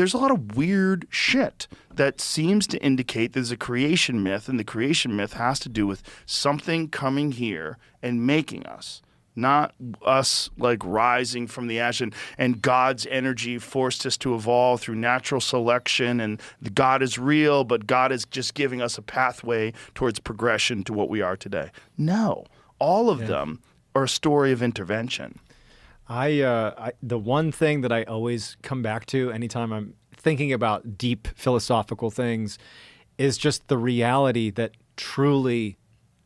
there's a lot of weird shit that seems to indicate there's a creation myth, and the creation myth has to do with something coming here and making us. Not us like rising from the ash, and God's energy forced us to evolve through natural selection, and God is real, but God is just giving us a pathway towards progression to what we are today. No, all of them are a story of intervention. The one thing that I always come back to anytime I'm thinking about deep philosophical things is just the reality that truly,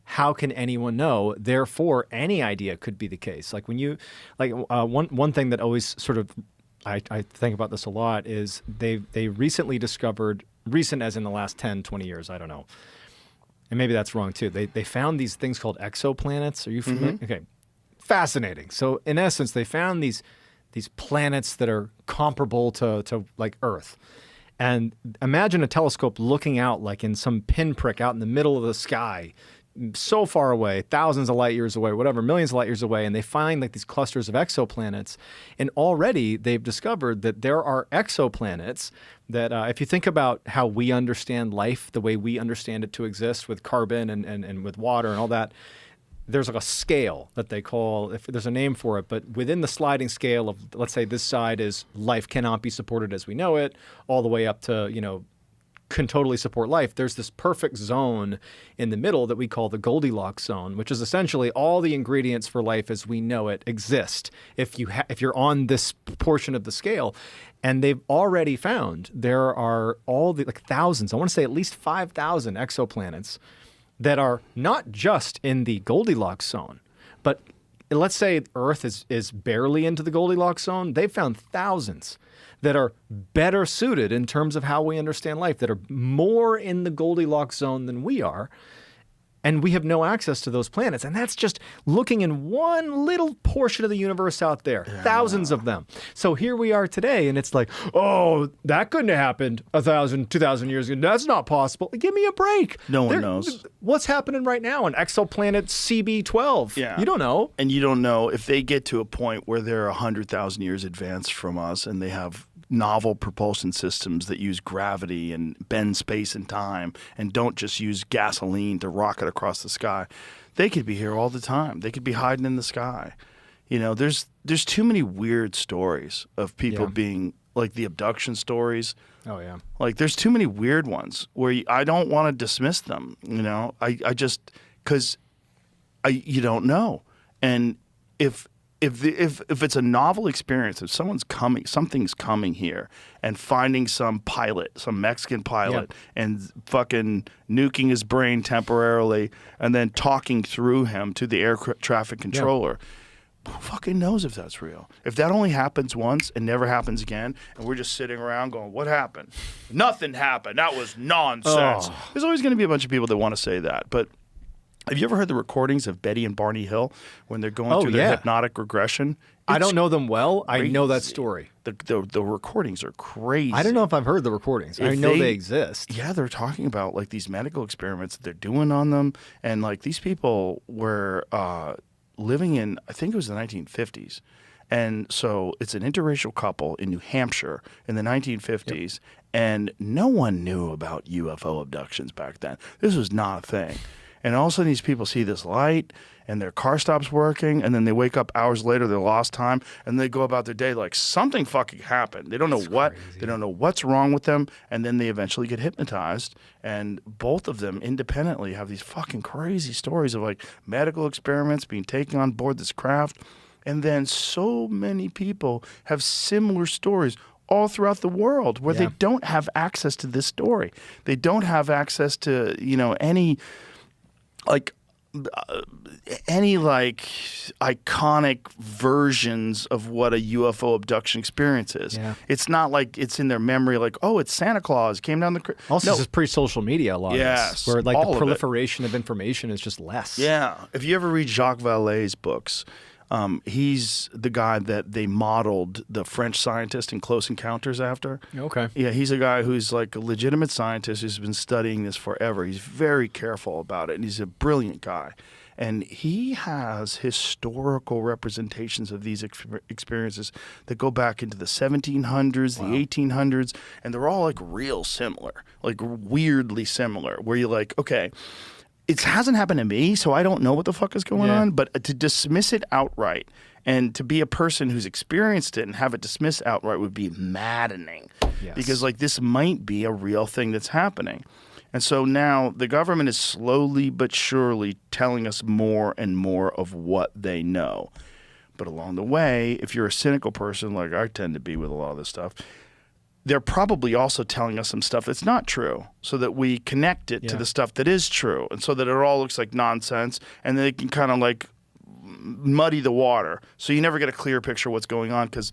how can anyone know? Therefore, any idea could be the case. Like when you, one thing that always sort of, I think about this a lot is they recently discovered, recent as in the last 10, 20 years, I don't know. And maybe that's wrong too. They found these things called exoplanets. Are you familiar? Mm-hmm. Okay. Fascinating. So in essence, they found these planets that are comparable to like Earth. And imagine a telescope looking out like in some pinprick out in the middle of the sky, so far away, thousands of light years away, whatever, millions of light years away, and they find like these clusters of exoplanets. And already they've discovered that there are exoplanets that if you think about how we understand life, the way we understand it to exist with carbon and with water and all that, there's like a scale that they call, if there's a name for it, but within the sliding scale of, let's say this side is life cannot be supported as we know it, all the way up to, can totally support life. There's this perfect zone in the middle that we call the Goldilocks zone, which is essentially all the ingredients for life as we know it exist if you're on this portion of the scale. And they've already found there are thousands, I want to say at least 5,000 exoplanets that are not just in the Goldilocks zone, but let's say Earth is barely into the Goldilocks zone. They've found thousands that are better suited in terms of how we understand life, that are more in the Goldilocks zone than we are. And we have no access to those planets. And that's just looking in one little portion of the universe out there, thousands of them. So here we are today, and it's like, oh, that couldn't have happened 1,000, 2,000 years ago. That's not possible. Give me a break. No one knows. What's happening right now on exoplanet CB12? Yeah. You don't know. And you don't know if they get to a point where they're 100,000 years advanced from us and they have novel propulsion systems that use gravity and bend space and time and don't just use gasoline to rocket across the sky. They could be here all the time. They could be hiding in the sky. There's too many weird stories of people being like the abduction stories. Oh yeah. Like there's too many weird ones where I don't want to dismiss them. I just because you don't know. And if it's a novel experience, if something's coming here and finding some Mexican pilot, and fucking nuking his brain temporarily and then talking through him to the air traffic controller, who fucking knows if that's real? If that only happens once and never happens again, and we're just sitting around going, what happened? Nothing happened. That was nonsense. Oh. There's always going to be a bunch of people that want to say that, but have you ever heard the recordings of Betty and Barney Hill when they're going through their hypnotic regression? I don't know them well. Crazy. I know that story. The recordings are crazy. I don't know if I've heard the recordings. I know they exist. Yeah, they're talking about like these medical experiments that they're doing on them. And like these people were living in, I think it was the 1950s. And so it's an interracial couple in New Hampshire in the 1950s. Yep. And no one knew about UFO abductions back then. This was not a thing. And all of a sudden these people see this light and their car stops working, and then they wake up hours later, they lost time, and they go about their day like something fucking happened. They don't know what. They don't know what's wrong with them, and then they eventually get hypnotized. And both of them independently have these fucking crazy stories of like medical experiments being taken on board this craft. And then so many people have similar stories all throughout the world where they don't have access to this story. They don't have access to, any iconic versions of what a UFO abduction experience is. Yeah. It's not like it's in their memory like, oh, it's Santa Claus came down the... Also, this is pre-social media a lot of this, where like the proliferation of information is just less. Yeah. If you ever read Jacques Vallée's books, he's the guy that they modeled the French scientist in Close Encounters after. Okay. Yeah, he's a guy who's like a legitimate scientist who's been studying this forever. He's very careful about it, and he's a brilliant guy. and he has historical representations of these experiences that go back into the 1700s, the 1800s, and they're all like real similar, like weirdly similar, where you're like, okay, it hasn't happened to me, so I don't know what the fuck is going on, but to dismiss it outright and to be a person who's experienced it and have it dismissed outright would be maddening. Yes. Because like this might be a real thing that's happening. And so now the government is slowly but surely telling us more and more of what they know. But along the way, if you're a cynical person like I tend to be with a lot of this stuff, they're probably also telling us some stuff that's not true so that we connect it to the stuff that is true, and so that it all looks like nonsense, and they can kind of like muddy the water. So you never get a clear picture of what's going on, because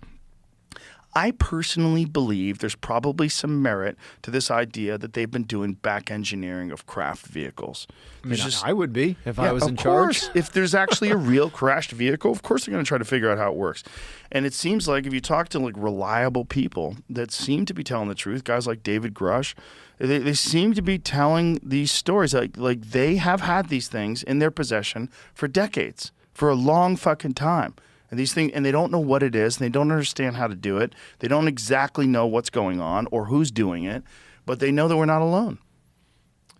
I personally believe there's probably some merit to this idea that they've been doing back engineering of craft vehicles. I mean, I would be if I was in charge. If there's actually a real crashed vehicle, of course they're going to try to figure out how it works. And it seems like if you talk to like reliable people that seem to be telling the truth, guys like David Grush, they seem to be telling these stories. Like they have had these things in their possession for decades, for a long fucking time. And these things, and they don't know what it is, and they don't understand how to do it. They don't exactly know what's going on or who's doing it, but they know that we're not alone.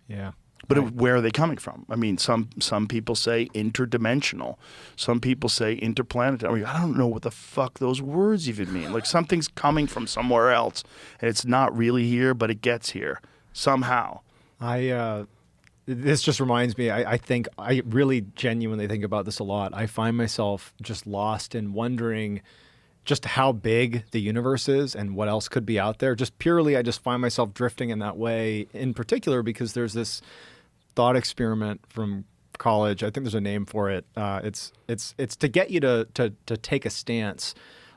Yeah. But where are they coming from? I mean, some people say interdimensional. Some people say interplanetary. I don't know what the fuck those words even mean. Like something's coming from somewhere else, and it's not really here, but it gets here somehow. This just reminds me, I really genuinely think about this a lot. I find myself just lost in wondering just how big the universe is and what else could be out there. Just purely, I just find myself drifting in that way, in particular because there's this thought experiment from college. I think there's a name for it. It's to get you to take a stance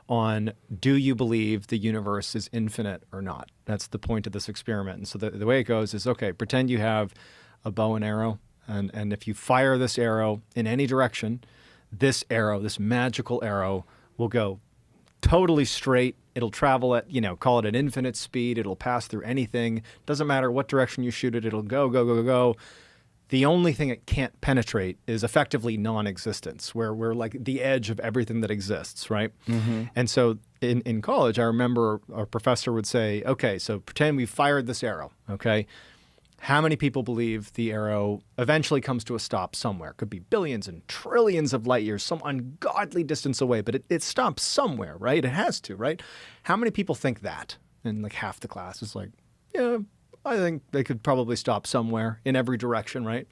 on, do you believe the universe is infinite or not? That's the point of this experiment. And so the way it goes is, okay, pretend you have a bow and arrow, and if you fire this arrow in any direction, this arrow, this magical arrow, will go totally straight. It'll travel at, call it an infinite speed. It'll pass through anything. Doesn't matter what direction you shoot it, it'll go, go, go, go, go. The only thing it can't penetrate is effectively non-existence, where we're like the edge of everything that exists, right? Mm-hmm. And so in college, I remember our professor would say, okay, so pretend we fired this arrow, okay? How many people believe the arrow eventually comes to a stop somewhere? Could be billions and trillions of light years, some ungodly distance away, but it stops somewhere, right? It has to, right? How many people think that? And like half the class is like, yeah, I think they could probably stop somewhere in every direction, right?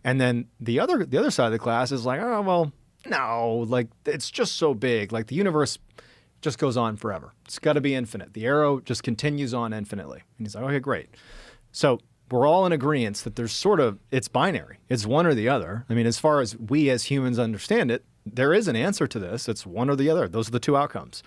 And then the other side of the class is like, oh, well, no, like it's just so big. Like the universe just goes on forever. It's got to be infinite. The arrow just continues on infinitely. And he's like, okay, great. So we're all in agreement that there's it's binary. It's one or the other. I mean, as far as we as humans understand it, there is an answer to this. It's one or the other. Those are the two outcomes.